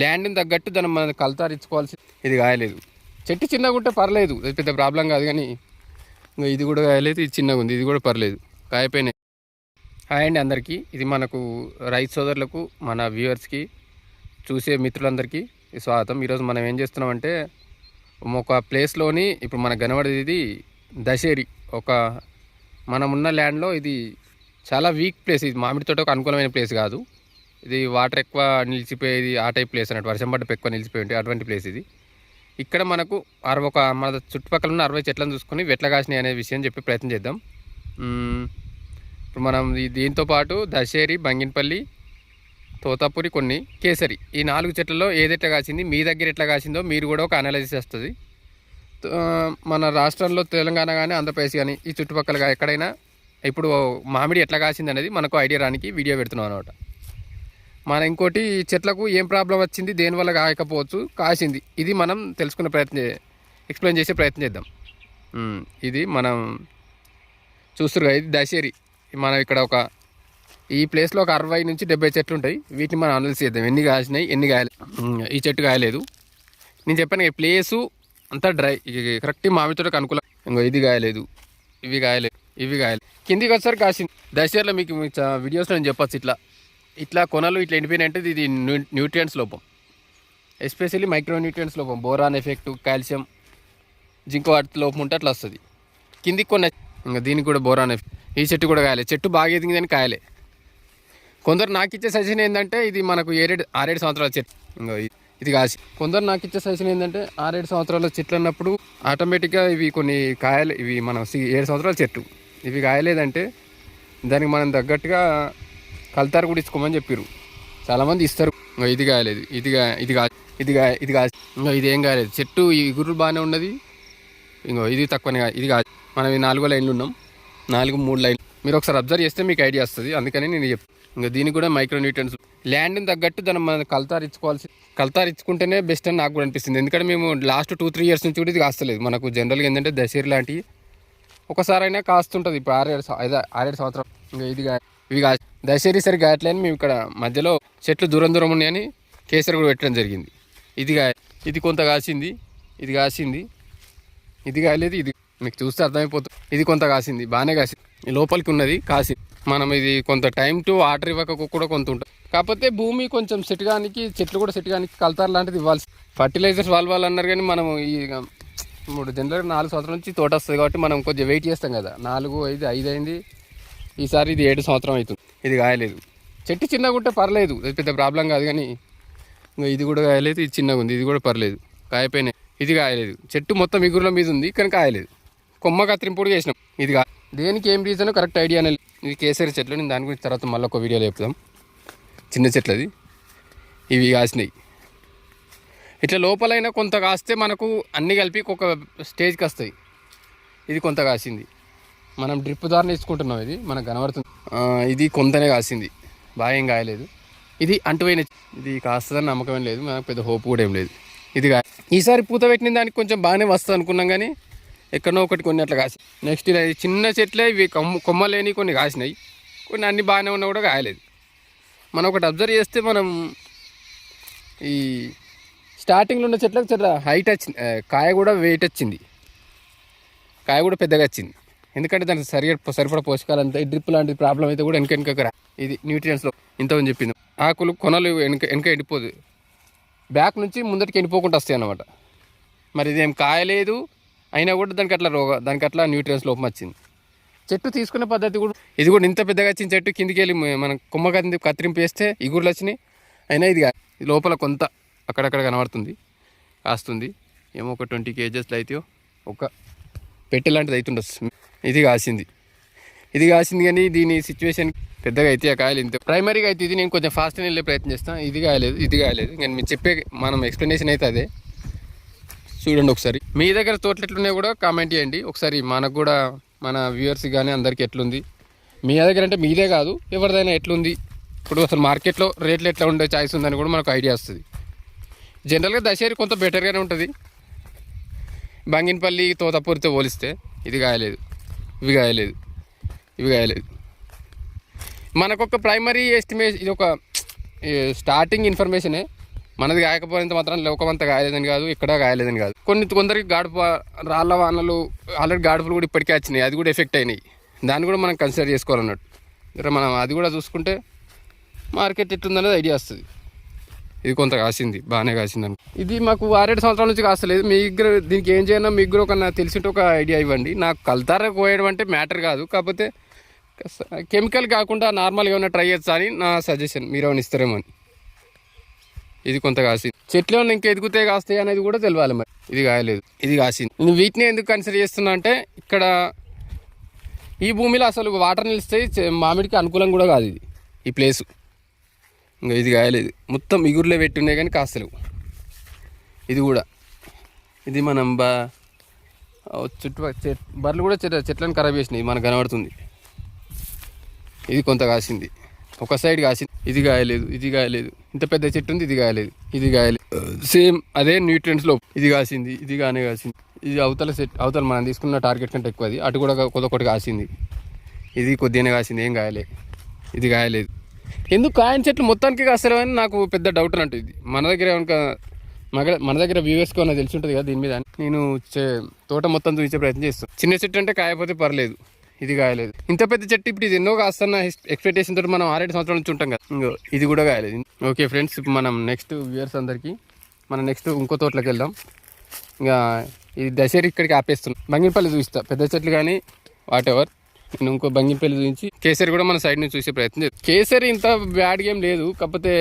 ల్యాండ్ని తగ్గట్టు దాన్ని మనం కలతారించుకోవాల్సి. ఇది కాయలేదు. చెట్టు చిన్నగా ఉంటే పర్లేదు, అది పెద్ద ప్రాబ్లం కాదు. కానీ ఇంకా ఇది కూడా కాయలేదు, ఇది చిన్నగా ఉంది, ఇది కూడా పర్లేదు, కాయపోయినాయి. హాయ్ అండి అందరికీ. ఇది మనకు రైతు సోదరులకు, మన వ్యూవర్స్కి, చూసే మిత్రులందరికీ స్వాగతం. ఈరోజు మనం ఏం చేస్తున్నామంటే, ఒక ప్లేస్లోని ఇప్పుడు మనకు కనబడేది ఇది దశేరి. మనం ఉన్న ల్యాండ్లో ఇది చాలా వీక్ ప్లేస్. ఇది మామిడి తోటకు అనుకూలమైన ప్లేస్ కాదు. ఇది వాటర్ ఎక్కువ నిలిచిపోయేది, ఆ టైప్ ప్లేస్ అన్నట్టు. వర్షం పడ్డ ఎక్కువ నిలిచిపోయి ఉంటాయి, అటువంటి ప్లేస్ ఇది. ఇక్కడ మనకు మన చుట్టుపక్కల ఉన్న 60 చెట్లను చూసుకొని వెట్ల కాసినాయి అనే విషయం చెప్పి ప్రయత్నం చేద్దాం. ఇప్పుడు మనం దీంతో పాటు దశేరి, బంగినపల్లి, తోతాపురి, కొన్ని కేసరి, ఈ 4 చెట్లలో ఏది ఎట్లా కాసింది, మీ దగ్గర ఎట్లా కాసిందో మీరు కూడా ఒక అనాలిసిస్ వస్తుంది. మన రాష్ట్రంలో తెలంగాణ కానీ ఆంధ్రప్రదేశ్ కానీ ఈ చుట్టుపక్కల ఎక్కడైనా ఇప్పుడు మామిడి ఎట్లా కాసింది అనేది మనకు ఐడియా రానికి వీడియో పెడుతున్నాం అనమాట. మన ఇంకోటి చెట్లకు ఏం ప్రాబ్లం వచ్చింది, దేనివల్ల కాయకపోవచ్చు, కాసింది, ఇది మనం తెలుసుకునే ఎక్స్ప్లెయిన్ చేసే ప్రయత్నం చేద్దాం. ఇది మనం చూస్తున్నారు కదా, ఇది దశేరి. మనం ఇక్కడ ఈ ప్లేస్లో ఒక 60 నుంచి 70 చెట్లు ఉంటాయి. వీటిని మనం అనాలిసిస్ చేద్దాం, ఎన్ని కాసినాయి, ఎన్ని కాయలేదు. ఈ చెట్టు కాయలేదు. నేను చెప్పాను ఈ ప్లేసు అంతా డ్రై, కరెక్ట్ మామిడి తోటకు అనుకూలం. ఇంకో ఇది కాయలేదు, ఇవి కాయలేదు, ఇవి కాయలేదు. కిందికి వచ్చేసరికి కాసింది. దశేరిలో మీకు వీడియోస్లో నేను చెప్పచ్చు, ఇట్లా కొనలు ఇట్లా ఎండిపోయినాయంటే ఇది న్యూట్రియంట్స్ లోపం, ఎస్పెషల్లీ మైక్రో న్యూట్రియంట్స్ లోపం. బోరాన్ ఎఫెక్ట్, కాల్షియం, జింక్ వాటి లోపం ఉంటే అట్లా వస్తుంది. కిందికి కొన్న ఇంకా దీనికి కూడా బోరాన్ ఎఫెక్ట్. ఈ చెట్టు కూడా కాయలే, చెట్టు బాగా ఎదిగిందని కాయలే. కొందరు నాకు ఇచ్చే సజెషన్ ఏంటంటే, ఇది మనకు 6-7 సంవత్సరాల చెట్టు. ఇంకా ఇది కాసి కొందరు నాకు ఇచ్చే సజెషన్ ఏంటంటే, 6-7 సంవత్సరాల చెట్లు అన్నప్పుడు ఆటోమేటిక్గా ఇవి కొన్ని కాయలు, ఇవి మనం 7 సంవత్సరాల చెట్టు, ఇవి కాయలేదంటే దానికి మనం తగ్గట్టుగా కల్తారు కూడా ఇచ్చుకోమని చెప్పారు. చాలామంది ఇస్తారు. ఇంకా ఇది కాయలేదు, ఇది కాదు, ఇంకా ఇది ఏం కాయలేదు. చెట్టు ఈ గుర్రులు బాగానే ఉన్నది. ఇంకో ఇది తక్కువనే, ఇది కాదు. మనం ఈ 4 లైన్లు ఉన్నాం, 3 లైన్లు. మీరు ఒకసారి అబ్జర్వ్ చేస్తే మీకు ఐడియా వస్తుంది. అందుకని నేను చెప్తాను. ఇంకా దీనికి కూడా మైక్రో న్యూట్రియంట్స్, ల్యాండ్ని తగ్గట్టు దాన్ని మనం కల్తారించుకుంటేనే బెస్ట్ అని నాకు కూడా అనిపిస్తుంది. ఎందుకంటే మేము లాస్ట్ 2-3 ఇయర్స్ నుంచి కూడా ఇది కాస్తలేదు. మనకు జనరల్గా ఏంటంటే దశేరి లాంటివి ఒకసారైనా కాస్తుంటుంది. ఇప్పుడు 6-7 సంవత్సరాలు. ఇంకా ఇవి దశేరి సరి కాయట్లేని మేము ఇక్కడ మధ్యలో చెట్లు దూరం ఉన్నాయని కేసరి కూడా పెట్టడం జరిగింది. ఇది కొంత కాసింది, ఇది కాసింది, ఇది కాయలేదు. ఇది మీకు చూస్తే అర్థమైపోతుంది. ఇది కొంత కాసింది, బాగానే కాసింది, లోపలికి ఉన్నది కాసింది. మనం ఇది కొంత టైం టు వాటర్ ఇవ్వక కూడా కొంత ఉంటుంది. కాకపోతే భూమి కొంచెం సెట్ కానికి, చెట్లు కూడా సెట్ కానికి కల్తారు లాంటిది ఇవ్వాల్సి. ఫర్టిలైజర్స్ వాళ్ళు అన్నారు. కానీ మనం ఇప్పుడు జనరల్గా 4 సంవత్సరాల నుంచి తోట వస్తుంది కాబట్టి మనం కొంచెం వెయిట్ చేస్తాం కదా. 4, 5 అయింది. ఈసారి ఇది 7 సంవత్సరం అవుతుంది. ఇది కాయలేదు. చెట్టు చిన్నగా ఉంటే పర్లేదు, అది పెద్ద ప్రాబ్లం కాదు. కానీ ఇంకా ఇది కూడా కాయలేదు, ఇది చిన్నగా ఉంది, ఇది కూడా పర్లేదు, కాయపోయినాయి. ఇది కాయలేదు. చెట్టు మొత్తం ఇగురుల మీద ఉంది కానీ కాయలేదు. కొమ్మ కత్తిరింపుడు చేసినాం. ఇది దేనికి ఏం రీజన్ కరెక్ట్ ఐడియా అనేది. ఇది కేసరి చెట్లు. నేను దాని గురించి తర్వాత మళ్ళీ ఒక వీడియోలో చెప్తాం. చిన్న చెట్లది, ఇవి కాసినాయి. ఇట్లా లోపలైనా కొంత కాస్తే మనకు అన్నీ కలిపి ఒక స్టేజ్కి వస్తాయి. ఇది కొంత కాసింది, మనం డ్రిప్ ద్వారా తీసుకుంటున్నాం. ఇది మనకు కనబడుతుంది. ఇది కొంతనే కాసింది, బాగా ఏం కాయలేదు. ఇది అంటుపోయిన, ఇది కాస్తుందని నమ్మకం లేదు, మనకు పెద్ద హోప్ కూడా ఏం లేదు. ఇది ఈసారి పూత పెట్టిన దానికి కొంచెం బాగానే వస్తుంది అనుకున్నాం. కానీ ఎక్కడో ఒకటి కొన్ని అట్లా కాసి. నెక్స్ట్ ఇలా చిన్న చెట్లే, ఇవి కొమ్మలేని కొన్ని కాసినాయి, కొన్ని అన్ని బాగానే ఉన్నా కూడా కాయలేదు. మనం ఒకటి అబ్జర్వ్ చేస్తే, మనం ఈ స్టార్టింగ్లో ఉన్న చెట్లకు చాలా హైట్ వచ్చింది, కాయ కూడా వెయిట్ వచ్చింది, కాయ కూడా పెద్దగా వచ్చింది. ఎందుకంటే దానికి సరిపడ పోషకాలు అంతా. ఈ డ్రిప్ లాంటి ప్రాబ్లం అయితే కూడా వెనక ఇది న్యూట్రియంట్స్లో ఇంతమని చెప్పింది. ఆకులు కొనలు వెనక ఎండిపోదు, బ్యాక్ నుంచి ముందటికి ఎండిపోకుండా వస్తాయి అన్నమాట. మరి ఇదేం కాయలేదు అయినా కూడా దానికి అట్లా న్యూట్రియంట్స్ లోపం వచ్చింది. చెట్టు తీసుకునే పద్ధతి కూడా, ఇది కూడా ఇంత పెద్దగా వచ్చిన చెట్టు కిందికి వెళ్ళి మనం కొమ్మ కత్తిరింపు వేస్తే ఇగురులు వచ్చినాయి. అయినా ఇది లోపల కొంత అక్కడక్కడ కనబడుతుంది, కాస్తుంది. ఏమో ఒక 20 kgsలో అయితే ఒక పెట్టె లాంటిది అవుతుండొచ్చు. ఇది కాసింది కానీ దీని సిచ్యువేషన్ పెద్దగా అయితే ఆ కాయలు ఇంత ప్రైమరీగా అయితే. ఇది నేను కొంచెం ఫాస్ట్గా వెళ్ళే ప్రయత్నం చేస్తాను. ఇది కాయలేదు. నేను మీరు చెప్పే మనం ఎక్స్ప్లెనేషన్ అయితే అదే. చూడండి ఒకసారి. మీ దగ్గర తోటలు ఎట్లున్నాయో కూడా కామెంట్ చేయండి ఒకసారి. మనకు కూడా, మన వ్యూవర్స్ కానీ అందరికీ ఎట్లుంది, మీ దగ్గర అంటే మీదే కాదు ఎవరిదైనా ఎట్లుంది, ఇప్పుడు అసలు మార్కెట్లో రేట్లు ఎట్లా ఉండే ఛాయిస్ ఉందని కూడా మనకు ఐడియా వస్తుంది. జనరల్గా దశేరి కొంత బెటర్గానే ఉంటుంది బంగినపల్లి, తోతాపూరితో పోలిస్తే. ఇది కాయలేదు, ఇవి కాయలేదు. మనకొక ప్రైమరీ ఎస్టిమేషన్, ఇది ఒక స్టార్టింగ్ ఇన్ఫర్మేషనే. మనది కాయకపోయినంత మాత్రం లోకమంతా కాయలేదని కాదు, ఇక్కడ కాయలేదని కాదు. కొందరికి గాడుపు రాళ్ళ వానలు ఆల్రెడీ గాడుపులు కూడా ఇప్పటికే వచ్చినాయి, అది కూడా ఎఫెక్ట్ అయినాయి. దాన్ని కూడా మనం కన్సిడర్ చేసుకోవాలన్నట్టు. మనం అది కూడా చూసుకుంటే మార్కెట్ ఎట్లుందనేది ఐడియా వస్తుంది. ఇది కొంత కాసింది, బాగానే కాసింది అనుకో. ఇది మాకు 6-7 సంవత్సరాల నుంచి కాస్తలేదు. మీ దగ్గర దీనికి ఏం చేయాలో మీకు కూడా ఒక తెలిసింటే ఒక ఐడియా ఇవ్వండి. నాకు కల్తార కోయడం అంటే మ్యాటర్ కాదు, కాకపోతే కెమికల్ కాకుండా నార్మల్గా ఏమైనా ట్రై చేయొచ్చా అని నా సజెషన్. మీరు ఏమైనా ఇస్తారేమో అని. ఇది కొంత కాసింది. చెట్లు ఏమైనా ఇంకా ఎదుగుతే కాస్తాయి అనేది కూడా తెలియాలి. మరి ఇది కాయలేదు, ఇది కాసింది. నేను వీటిని ఎందుకు కన్సిడర్ చేస్తున్నా అంటే ఇక్కడ ఈ భూమిలో అసలు వాటర్ నిలుస్తాయి, మామిడికి అనుకూలం కూడా కాదు ఇది ఈ ప్లేసు. ఇంకా ఇది కాయలేదు, మొత్తం ఇగురులో పెట్టున్నాయి కానీ కాస్తలేవు. ఇది కూడా ఇది మనం చుట్టుపక్కల బర్రెలు కూడా చెట్లను ఖరాబ్ చేసినాయి, మనకు కనబడుతుంది. ఇది కొంత కాసింది, ఒక సైడ్ కాసింది. ఇది కాయలేదు, ఇది కాయలేదు. ఇంత పెద్ద చెట్టు ఉంది, ఇది కాయలేదు, ఇది కాయలేదు. సేమ్ అదే న్యూట్రియంట్స్లో ఇది కాసింది, ఇది కానే కాసింది. ఇది అవతల మనం తీసుకున్న టార్గెట్ కంటే ఎక్కువ. అది అటు కూడా కొద్దికొకటి కాసింది. ఇది కొద్దిగానే కాసింది, ఏం కాయలేదు. ఇది కాయలేదు. ఎందుకు కాయని చెట్లు మొత్తానికి కాస్తలేవు అని నాకు పెద్ద డౌట్ అన్నట్టు. ఇది మన దగ్గర వ్యూవర్స్కి ఏమైనా తెలిసి ఉంటుంది కదా దీని మీద. నేను తోట మొత్తం చూపించే ప్రయత్నం చేస్తాను. చిన్న చెట్టు అంటే కాయపోతే పర్లేదు, ఇది కాయలేదు. ఇంత పెద్ద చెట్టు ఇప్పుడు ఇది ఎన్నో కాస్తున్న ఎక్స్పెక్టేషన్ తోటి మనం 6-7 సంవత్సరాల నుంచి ఉంటాం కదా. ఇది కూడా కాయలేదు. ఓకే ఫ్రెండ్స్, ఇప్పుడు మనం నెక్స్ట్ వ్యూవర్స్ అందరికీ మనం నెక్స్ట్ ఇంకో తోటలోకి వెళ్దాం. ఇంకా ఇది దశేరి ఇక్కడికి ఆపేస్తున్నాం. బంగినపల్లి చూపిస్తా, పెద్ద చెట్లు కానీ వాట్ ఎవర్. నేను ఇంకో బంగినపల్లి చూపించి కేసరి కూడా మన సైడ్ నుంచి చూసే ప్రయత్నం చేస్తాం. కేసరి ఇంత బ్యాడ్ గేమ్ లేదు, కాకపోతే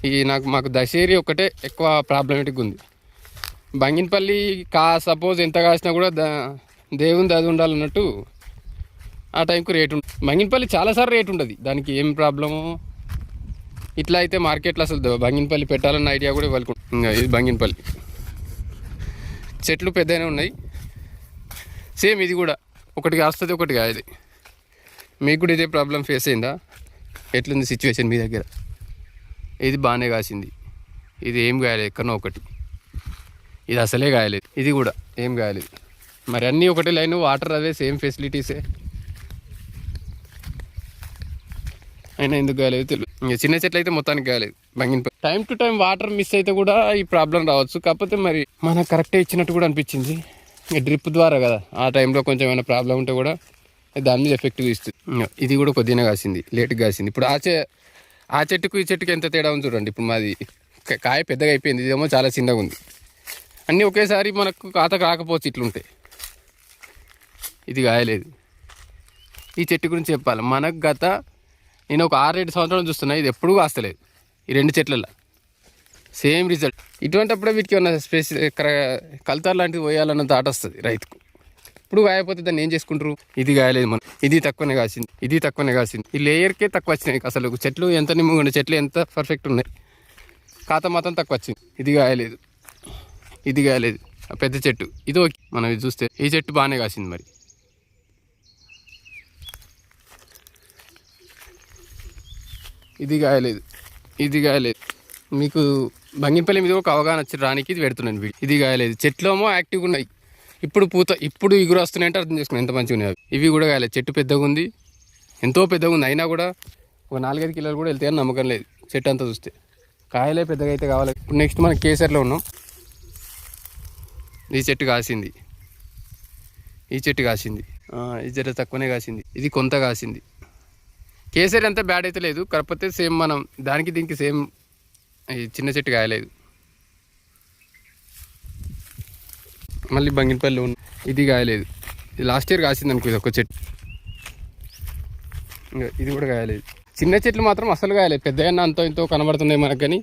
ఈ మాకు దశేరి ఒకటే ఎక్కువ ప్రాబ్లమేటిక్ ఉంది. బంగినపల్లి సపోజ్ ఎంత కాసినా కూడా దేవుని అది ఉండాలన్నట్టు ఆ టైంకు రేటు ఉంటుంది. బంగినపల్లి చాలాసార్లు రేటు ఉంటుంది, దానికి ఏం ప్రాబ్లము. ఇట్లా అయితే మార్కెట్లో అసలు బంగినపల్లి పెట్టాలన్న ఐడియా కూడా ఇవ్వాలి. ఇంకా ఇది బంగినపల్లి చెట్లు పెద్దగానే ఉన్నాయి. సేమ్ ఇది కూడా ఒకటి కాస్తుంది, ఒకటి కాయది. మీకు కూడా ఇదే ప్రాబ్లం ఫేస్ అయిందా? ఎట్లుంది సిచ్యువేషన్ మీ దగ్గర? ఇది బాగానే కాసింది, ఇది ఏం కాయలేదు, ఎక్కడో ఒకటి. ఇది అసలే కాయలేదు, ఇది కూడా ఏం కాయలేదు. మరి అన్నీ ఒకటే లైన్, వాటర్ అవే, సేమ్ ఫెసిలిటీసే, అయినా ఎందుకు కాయలేదు తెలియదు. ఇంకా చిన్న చెట్లు అయితే మొత్తానికి కాయలేదు. Banganapalli time to time water miss అయితే కూడా ఈ ప్రాబ్లం రావచ్చు. కాకపోతే మరి మనకు కరెక్టే ఇచ్చినట్టు కూడా అనిపించింది. ఇంకా డ్రిప్ ద్వారా కదా, ఆ టైంలో కొంచెం ఏమైనా ప్రాబ్లం ఉంటే కూడా దాని మీద ఎఫెక్టివ్ ఇస్తుంది. ఇది కూడా కొద్దిగా కాసింది, లేట్గా కాసింది. ఇప్పుడు ఆ చెట్టుకు ఈ చెట్టుకి ఎంత తేడా ఉంది చూడండి. ఇప్పుడు మాది కాయ పెద్దగా అయిపోయింది, ఇదేమో చాలా చిన్నగా ఉంది. అన్నీ ఒకేసారి మనకు ఖాతాకు రాకపోవచ్చు, ఇట్లుంటాయి. ఇది కాయలేదు. ఈ చెట్టు గురించి చెప్పాలి. మనకు నేను ఒక 6-7 సంవత్సరాలు చూస్తున్నా, ఇది ఎప్పుడూ కాస్తలేదు. ఈ 2 చెట్లలో సేమ్ రిజల్ట్. ఇటువంటిప్పుడే వీటికి ఉన్న కల్తార్ లాంటివి పోయాలన్న థాట్ వస్తుంది రైతుకు. ఇప్పుడు కాయపోతే దాన్ని ఏం చేసుకుంటారు? ఇది కాయలేదు, మనం ఇది తక్కువనే కాసింది, ఇది తక్కువనే కాసింది. ఈ లేయర్కే తక్కువ వచ్చినాయి. అసలు చెట్లు ఎంత నిమ్ముగా ఉన్నాయి, చెట్లు ఎంత పర్ఫెక్ట్ ఉన్నాయి, ఖాతా మాత్రం తక్కువ వచ్చింది. ఇది కాయలేదు, ఇది కాయలేదు. ఆ పెద్ద చెట్టు ఇది ఓకే, మనం ఇది చూస్తే ఈ చెట్టు బాగానే కాసింది. మరి ఇది కాయలేదు, ఇది కాయలేదు. మీకు బంగినపల్లి మీద ఒక అవగాహన వచ్చి రానికి ఇది పెడుతున్నాను వీడియో. ఇది కాయలేదు. చెట్లు ఏమో యాక్టివ్గా ఉన్నాయి, ఇప్పుడు ఇగురు వస్తున్నాయంటే అర్థం చేసుకున్నాను ఎంత మంచిగా ఉన్నాయి. ఇవి కూడా కాయలేదు. చెట్టు పెద్దగా ఉంది, ఎంతో పెద్దగా ఉంది. అయినా కూడా ఒక 4-5 కిలోలు కూడా వెళ్తాయని నమ్మకం లేదు చెట్టు అంతా చూస్తే. కాయలే పెద్దగా అయితే కావాలి. ఇప్పుడు నెక్స్ట్ మనం కేసరిలో ఉన్నాం. ఈ చెట్టు కాసింది, ఈ చెట్టు కాసింది, ఈ చెట్టు తక్కువనే కాసింది, ఇది కొంత కాసింది. కేసరి అంతా బ్యాడ్ అయితే లేదు, కాకపోతే సేమ్ మనం దానికి దీనికి సేమ్. ఈ చిన్న చెట్టు కాయలేదు. మళ్ళీ బంగినపల్లి ఉంది, ఇది కాయలేదు. ఇది లాస్ట్ ఇయర్ కాసింది అనుకో, ఇది ఒక చెట్టు. ఇంకా ఇది కూడా కాయలేదు. చిన్న చెట్లు మాత్రం అసలు కాయలేదు. పెద్దగా అంతో ఇంతో కనబడుతున్నాయి మనకు, కానీ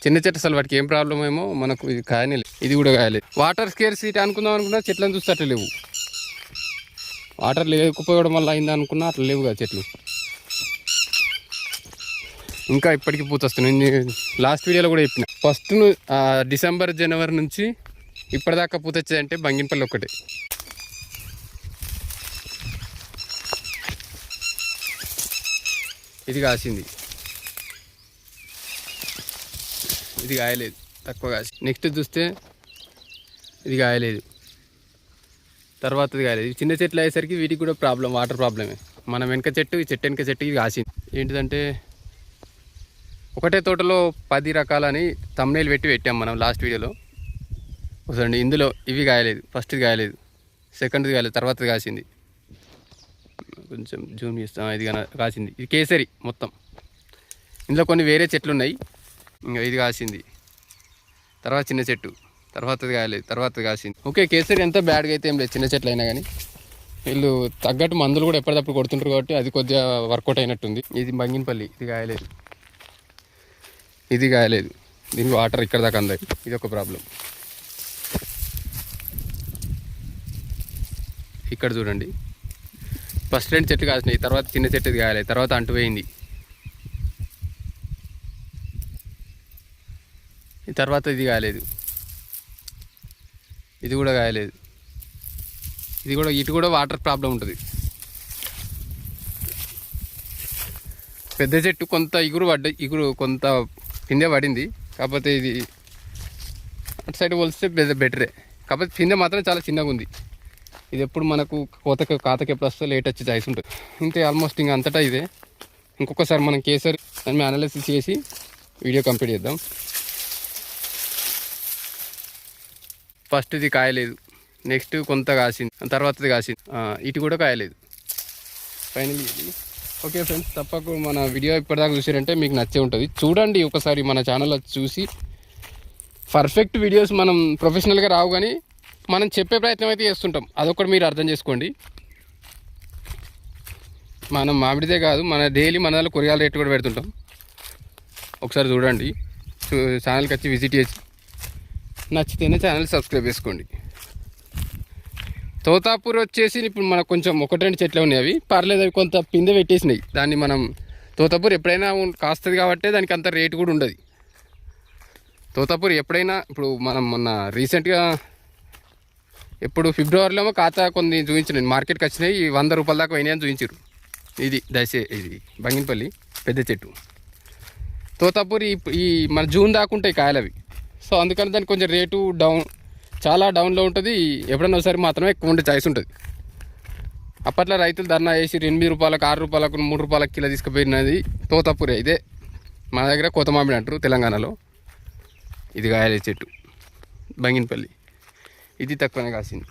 చిన్న చెట్టు అసలు వాటికి ఏం ప్రాబ్లం ఏమో మనకు ఇది కాయనే లేదు. ఇది కూడా కాయలేదు. వాటర్ స్కేర్సిటీ అనుకున్నా చెట్లను చూస్తే అట్లా లేవు. వాటర్ లేకపోవడం వల్ల అయింది అనుకున్నా అట్లా లేవు కదా చెట్లు. ఇంకా ఇప్పటికీ పూత వస్తుంది. నేను లాస్ట్ వీడియోలో కూడా చెప్పిన, ఫస్ట్ డిసెంబర్ జనవరి నుంచి ఇప్పటిదాకా పూత వచ్చేదంటే బంగినపల్లి ఒక్కటే. ఇది కాసింది, ఇది కాయలేదు, తక్కువ కాసి. నెక్స్ట్ చూస్తే ఇది కాయలేదు, తర్వాత ఇది కాయలేదు. చిన్న చెట్లు అయ్యేసరికి వీటికి కూడా ప్రాబ్లం, వాటర్ ప్రాబ్లమే. మనం వెనక చెట్టు, ఈ చెట్టు వెనక చెట్టు ఇది కాసింది. ఏంటిదంటే ఒకటే తోటలో 10 రకాలని thumbnail పెట్టాం మనం లాస్ట్ వీడియోలో. చూడండి, ఇందులో ఇవి కాయలేదు. ఫస్ట్ది కాయలేదు, సెకండ్ది కాయలేదు, తర్వాతది కాసింది. కొంచెం జూమ్ చేస్తాం. ఇది కాసింది. ఇది కేసరి మొత్తం. ఇందులో కొన్ని వేరే చెట్లు ఉన్నాయి. ఇంకా ఇది కాసింది, తర్వాత చిన్న చెట్టు, తర్వాతది కాయలేదు, తర్వాతది కాసింది. ఓకే, కేసరి ఎంత బ్యాడ్గా అయితే ఏం లేదు, చిన్న చెట్లు అయినా కానీ. వీళ్ళు తగ్గట్టు మందులు కూడా ఎప్పటికప్పుడు కొడుతుంటారు కాబట్టి అది కొద్దిగా వర్కౌట్ అయినట్టుంది. ఇది బంగినపల్లి, ఇది కాయలేదు, ఇది కాయలేదు. దీనికి వాటర్ ఇక్కడ దాకా అందాయి. ఇది ఒక ప్రాబ్లం. ఇక్కడ చూడండి, ఫస్ట్ 2 చెట్లు కాసినాయి, తర్వాత చిన్న చెట్టు ఇది కాయలేదు, తర్వాత అంటుపోయింది. ఈ తర్వాత ఇది కాయలేదు, ఇది కూడా కాయలేదు. ఇటు కూడా వాటర్ ప్రాబ్లం ఉంటుంది. పెద్ద చెట్టు కొంత ఇగురు కొంత పిందె పడింది. కాకపోతే ఇది అటు సైడ్ పోలిస్తే బెటరే. కాకపోతే పిందె మాత్రం చాలా చిన్నగా ఉంది. ఇది ఎప్పుడు మనకు కాతకి ఎప్పుడు వస్తే లేట్ వచ్చే ఛాయిస్ ఉంటుంది. ఇంతే, ఆల్మోస్ట్ ఇంకా అంతటా ఇదే. ఇంకొకసారి మనం కేసరి దాన్ని అనాలిసిస్ చేసి వీడియో కంప్లీట్ చేద్దాం. ఫస్ట్ ఇది కాయలేదు, నెక్స్ట్ కొంత కాసింది, తర్వాతది కాసింది, ఇటు కూడా కాయలేదు. ఫైనల్లీ ఓకే ఫ్రెండ్స్, తప్పకుండా మన వీడియో ఇప్పటిదాకా చూసారంటే మీకు నచ్చే ఉంటుంది. చూడండి ఒకసారి మన ఛానల్లో చూసి. పర్ఫెక్ట్ వీడియోస్ మనం ప్రొఫెషనల్గా రావు, కానీ మనం చెప్పే ప్రయత్నం అయితే చేస్తుంటాం. అదొకటి మీరు అర్థం చేసుకోండి. మనం మామిడిదే కాదు, మన డైలీ మన దాంట్లో కూరగాయల రేటు కూడా పెడుతుంటాం. ఒకసారి చూడండి, ఛానల్కి వచ్చి విజిట్ చేసి నచ్చితేనే ఛానల్ సబ్స్క్రైబ్ చేసుకోండి. తోతాపూర్ వచ్చేసి ఇప్పుడు మనకు కొంచెం 1-2 చెట్లు ఉన్నాయి. అవి పర్లేదు, అవి కొంత పిందె పెట్టేసినాయి. దాన్ని మనం తోతాపూర్ ఎప్పుడైనా కాస్తుంది కాబట్టి దానికి అంత రేటు కూడా ఉండదు. తోతాపూర్ ఎప్పుడైనా, ఇప్పుడు మనం మొన్న రీసెంట్గా ఎప్పుడు ఫిబ్రవరిలో ఖాతా కొన్ని చూపించినాయి, మార్కెట్కి వచ్చినాయి. 100 రూపాయల దాకా పోయినాయి అని చూపించారు. ఇది ఇది బంగినపల్లి పెద్ద చెట్టు. తోతాపూర్ ఈ మన జూన్ దాకా ఉంటాయి కాయలు అవి. సో అందుకని దానికి కొంచెం రేటు చాలా డౌన్లో ఉంటుంది. ఎప్పుడన్నా ఒకసారి మాత్రమే ఎక్కువ ఉండే ఛాయిస్ ఉంటుంది. అప్పట్లో రైతులు ధర్నా చేసి 8 రూపాయలకు, 6 రూపాయలకు, 3 రూపాయలకు కిలో తీసుకుపోయినది తోతాపూరే. ఇదే మన దగ్గర కోత మామిడి అంటారు తెలంగాణలో. ఇది కాయలే చెట్టు బంగినపల్లి. ఇది తక్కువనే కాసింది.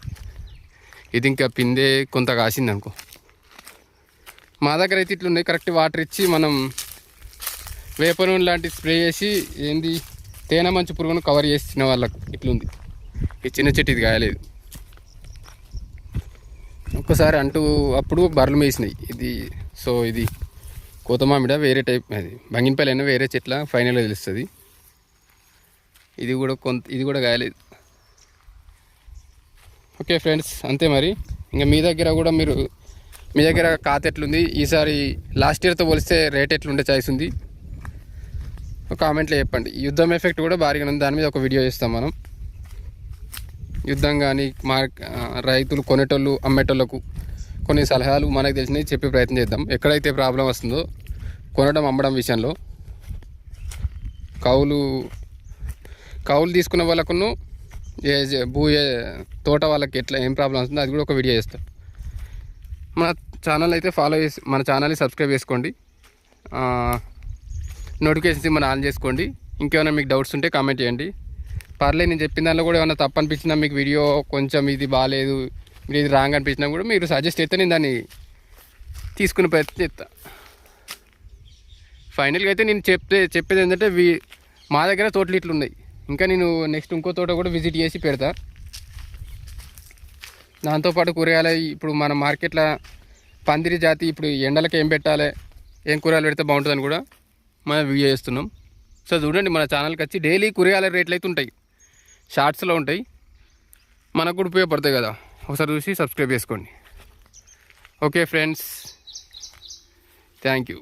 ఇది ఇంకా పిందే కొంత కాసింది అనుకో. మా దగ్గర అయితే ఇట్లున్నాయి. కరెక్ట్ వాటర్ ఇచ్చి మనం వేప నూనె లాంటి స్ప్రే చేసి తేనె మంచు పురుగును కవర్ చేసి చిన్న వాళ్ళకు ఇట్లుంది. ఈ చిన్న చెట్టు ఇది కాయలేదు. ఒక్కసారి అప్పుడు బర్రెలు మేసినాయి. ఇది కోత మామిడ వేరే టైప్, అది బంగినపల్లి అయినా వేరే చెట్ల ఫైనల్గా తెలుస్తుంది. ఇది కూడా కాయలేదు. ఓకే ఫ్రెండ్స్, అంతే మరి. ఇంకా మీ దగ్గర కాత ఎట్లుంది, ఈసారి లాస్ట్ ఇయర్తో పోలిస్తే రేట్ ఎట్లుండే ఛాయిస్ ఉంది కామెంట్లో చెప్పండి. యుద్ధం ఎఫెక్ట్ కూడా భారీగా ఉంది, దాని మీద ఒక వీడియో చేస్తాం మనం. యుద్ధం కానీ రైతులు కొనేటోళ్ళు అమ్మేటోళ్ళకు కొన్ని సలహాలు మనకు తెలిసినవి చెప్పే ప్రయత్నం చేద్దాం. ఎక్కడైతే ప్రాబ్లం వస్తుందో కొనడం అమ్మడం విషయంలో, కౌలు తీసుకున్న వాళ్ళకును తోట వాళ్ళకి ఏం ప్రాబ్లం వస్తుందో అది కూడా ఒక వీడియో చేస్తాం. మన ఛానల్ అయితే ఫాలో చేసి మన ఛానల్ని సబ్స్క్రైబ్ చేసుకోండి. నోటిఫికేషన్స్ మన ఆన్ చేసుకోండి. ఇంకేమైనా మీకు డౌట్స్ ఉంటే కామెంట్ చేయండి. పర్లేదు, నేను చెప్పిన దానిలో కూడా ఏమైనా తప్పు అనిపించినా, మీకు వీడియో కొంచెం ఇది బాగాలేదు, మీరు ఇది రాంగ్ అనిపించినా కూడా మీరు సజెస్ట్ చేస్తే నేను దాన్ని తీసుకునే ప్రయత్నం చేస్తా. ఫైనల్గా అయితే నేను చెప్పేది ఏంటంటే, మా దగ్గర తోటలు ఇట్లు ఉన్నాయి. ఇంకా నేను నెక్స్ట్ ఇంకో తోట కూడా విజిట్ చేసి పెడతా. దాంతోపాటు కూరగాయలు ఇప్పుడు మన మార్కెట్లో పందిరి జాతి ఇప్పుడు ఎండలకి ఏం పెట్టాలి, ఏం కూరగాయలు పెడితే బాగుంటుందని కూడా మనం వీడియో చేస్తున్నాం. సో చూడండి, మన ఛానల్కి వచ్చి డైలీ కూరగాయల రేట్లు అయితే ఉంటాయి, షార్ట్స్లో ఉంటాయి, మనకు కూడా ఉపయోగపడతాయి కదా. ఒకసారి చూసి సబ్స్క్రైబ్ చేసుకోండి. Okay friends, thank you.